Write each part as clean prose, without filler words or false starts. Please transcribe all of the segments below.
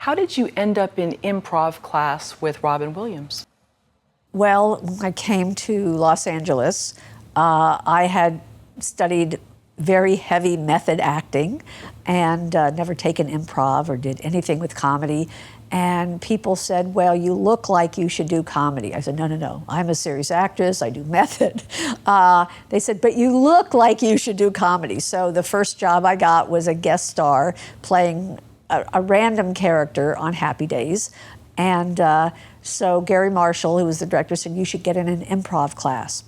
How did you end up in improv class with Robin Williams? Well, when I came to Los Angeles, I had studied very heavy method acting and never taken improv or did anything with comedy. And people said, well, you look like you should do comedy. I said, no, I'm a serious actress, I do method. They said, but you look like you should do comedy. So the first job I got was a guest star playing a random character on Happy Days. And so Gary Marshall, who was the director, said, you should get in an improv class.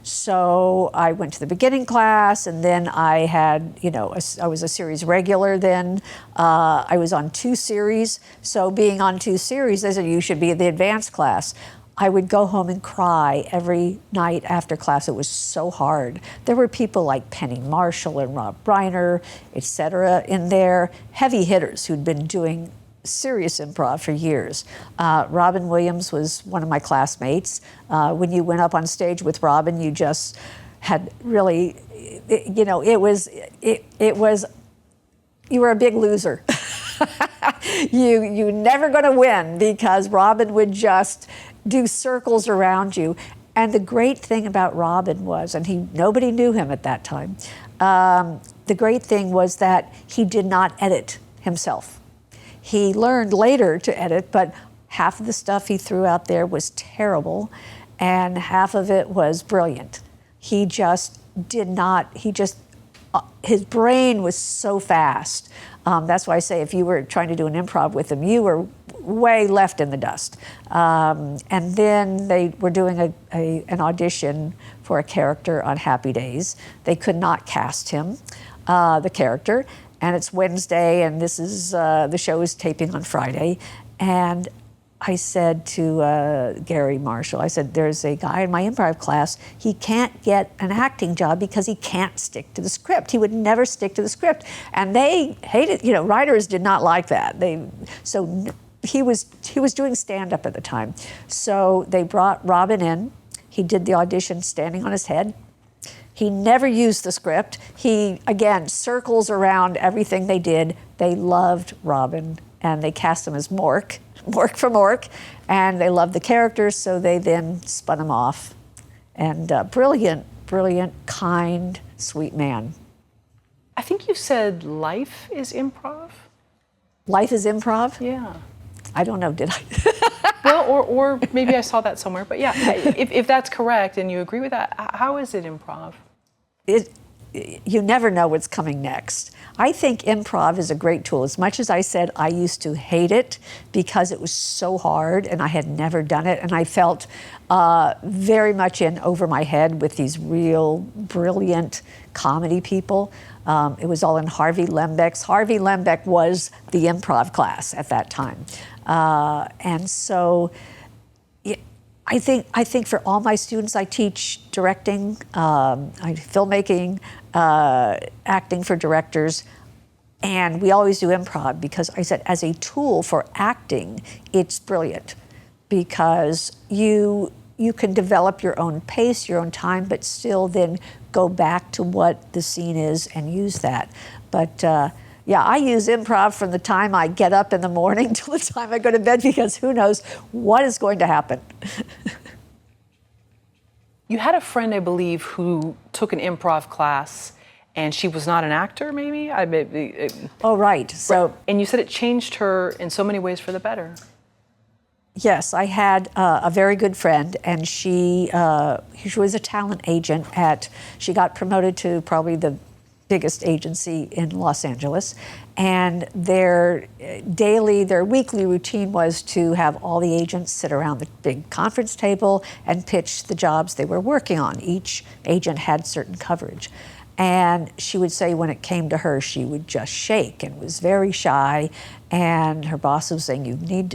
So I went to the beginning class, and then I had, I was a series regular then. I was on 2 series. So being on 2 series, they said, you should be in the advanced class. I would go home and cry every night after class. It was so hard. There were people like Penny Marshall and Rob Reiner, et cetera, in there, heavy hitters who'd been doing serious improv for years. Robin Williams was one of my classmates. When you went up on stage with Robin, you just had really, it was, you were a big loser. You never going to win because Robin would just do circles around you. And the great thing about Robin was, and nobody knew him at that time, the great thing was that he did not edit himself. He learned later to edit, but half of the stuff he threw out there was terrible, and half of it was brilliant. He just did not, his brain was so fast. That's why I say if you were trying to do an improv with him, you were way left in the dust. And then they were doing an audition for a character on Happy Days. They could not cast him, the character. And it's Wednesday, and this is the show is taping on Friday. And I said to Gary Marshall, I said, there's a guy in my improv class, he can't get an acting job because he can't stick to the script. He would never stick to the script. And they hated, writers did not like that. So he was doing stand-up at the time. So they brought Robin in. He did the audition standing on his head. He never used the script. He, again, circles around everything they did. They loved Robin, and they cast him as Mork from Mork, and they loved the characters, so they then spun him off. And brilliant, kind, sweet man. I think you said life is improv? Life is improv? Yeah. I don't know, did I? Well, or maybe I saw that somewhere. But yeah, if that's correct and you agree with that, how is it improv? You never know what's coming next. I think improv is a great tool. As much as I said I used to hate it because it was so hard and I had never done it, and I felt very much in over my head with these real brilliant comedy people. It was all in Harvey Lembeck's. Harvey Lembeck was the improv class at that time. And so I think for all my students, I teach directing, filmmaking, acting for directors, and we always do improv because I said as a tool for acting, it's brilliant because you can develop your own pace, your own time, but still then go back to what the scene is and use that. But yeah, I use improv from the time I get up in the morning till the time I go to bed because who knows what is going to happen. You had a friend, I believe, who took an improv class and she was not an actor, maybe? Oh, right. So, and you said it changed her in so many ways for the better. Yes, I had a very good friend, and she was a talent agent she got promoted to probably the biggest agency in Los Angeles, and their weekly routine was to have all the agents sit around the big conference table and pitch the jobs they were working on. Each agent had certain coverage. And she would say when it came to her, she would just shake and was very shy, and her boss was saying, you need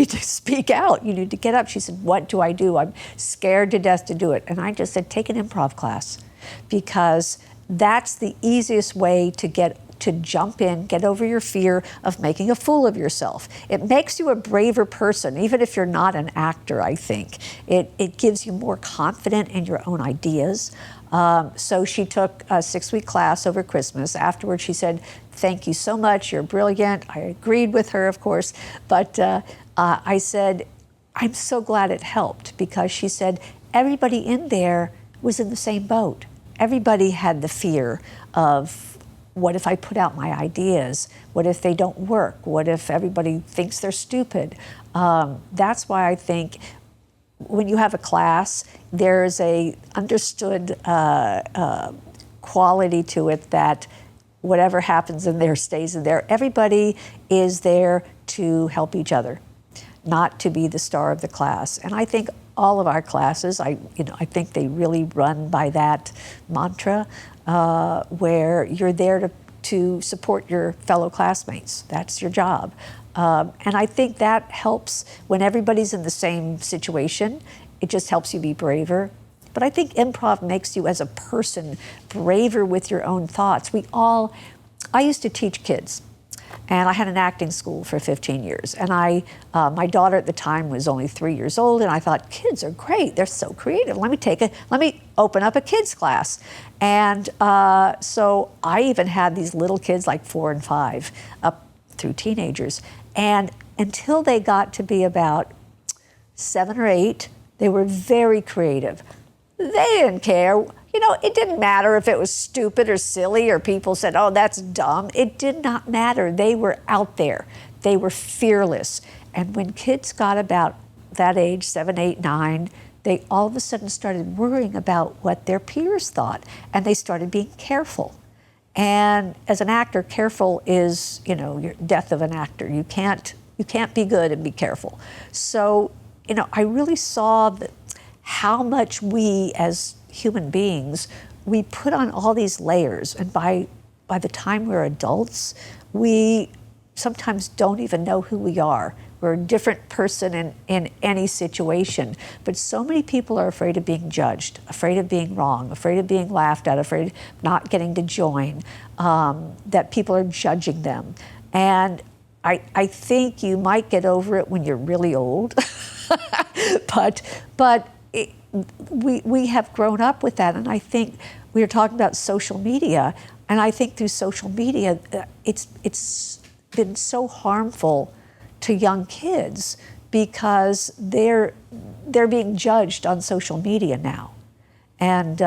to speak out. You need to get up. She said, what do? I'm scared to death to do it. And I just said, take an improv class, because that's the easiest way to jump in, get over your fear of making a fool of yourself. It makes you a braver person, even if you're not an actor, I think. It gives you more confidence in your own ideas. So she took a 6-week class over Christmas. Afterwards, she said, thank you so much, you're brilliant. I agreed with her, of course, but I said, I'm so glad it helped, because she said everybody in there was in the same boat. Everybody had the fear of, what if I put out my ideas? What if they don't work? What if everybody thinks they're stupid? That's why I think when you have a class, there's a understood quality to it that whatever happens in there stays in there. Everybody is there to help each other, not to be the star of the class. And I think all of our classes, I think they really run by that mantra, where you're there to support your fellow classmates. That's your job. And I think that helps when everybody's in the same situation. It just helps you be braver. But I think improv makes you as a person braver with your own thoughts. I used to teach kids, and I had an acting school for 15 years. And my daughter at the time was only 3 years old, and I thought, kids are great, they're so creative. Let me open up a kids class. And so I even had these little kids, like 4 and 5, up through teenagers. And until they got to be about 7 or 8, they were very creative. They didn't care. It didn't matter if it was stupid or silly or people said, oh, that's dumb. It did not matter. They were out there. They were fearless. And when kids got about that age, 7, 8, 9, they all of a sudden started worrying about what their peers thought, and they started being careful. And as an actor, careful is, your death of an actor. You can't be good and be careful. So, I really saw how much we as human beings, we put on all these layers, and by the time we're adults, we sometimes don't even know who we are. We're a different person in any situation, but so many people are afraid of being judged, afraid of being wrong, afraid of being laughed at, afraid of not getting to join, that people are judging them. And I think you might get over it when you're really old, but we have grown up with that. And I think we were talking about social media, and I think through social media, it's been so harmful to young kids, because they're being judged on social media now, and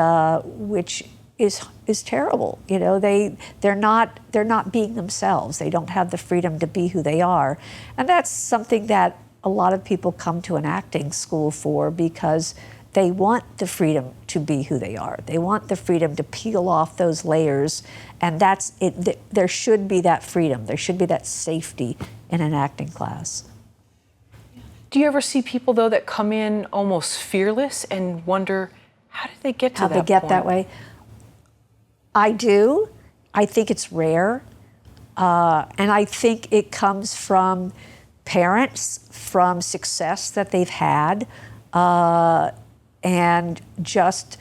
which is terrible. They're not being themselves. They don't have the freedom to be who they are, and that's something that a lot of people come to an acting school for, because they want the freedom to be who they are. They want the freedom to peel off those layers, and that's it. There should be that freedom. There should be that safety in an acting class. Do you ever see people, though, that come in almost fearless and wonder, how did they get to that point? How they get that way? I do. I think it's rare. And I think it comes from parents, from success that they've had, and just,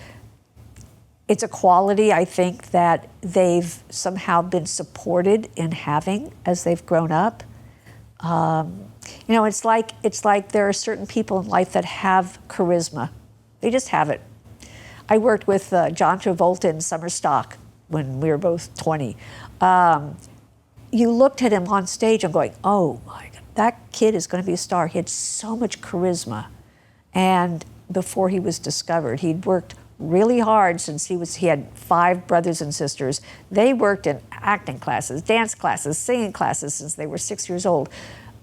it's a quality, I think, that they've somehow been supported in having as they've grown up. It's like there are certain people in life that have charisma. They just have it. I worked with John Travolta in Summer Stock when we were both 20. You looked at him on stage and going, oh my God, that kid is going to be a star. He had so much charisma. And before he was discovered, he'd worked really hard since he had 5 brothers and sisters. They worked in acting classes, dance classes, singing classes since they were 6 years old.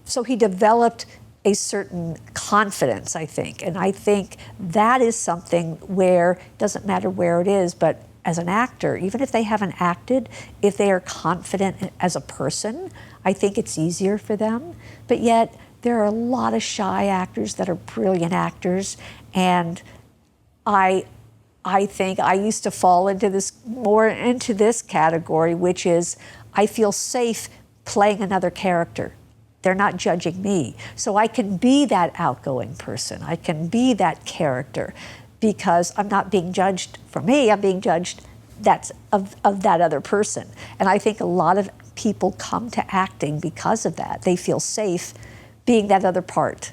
So he developed a certain confidence, I think. And I think that is something where, it doesn't matter where it is, but as an actor, even if they haven't acted, if they are confident as a person, I think it's easier for them. But yet, there are a lot of shy actors that are brilliant actors, and I think I used to fall into this category, which is I feel safe playing another character. They're not judging me. So I can be that outgoing person. I can be that character, because I'm not being judged for me, I'm being judged of that other person. And I think a lot of people come to acting because of that. They feel safe being that other part.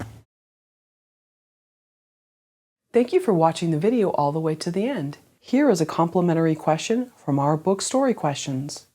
Thank you for watching the video all the way to the end. Here is a complimentary question from our book Story Questions.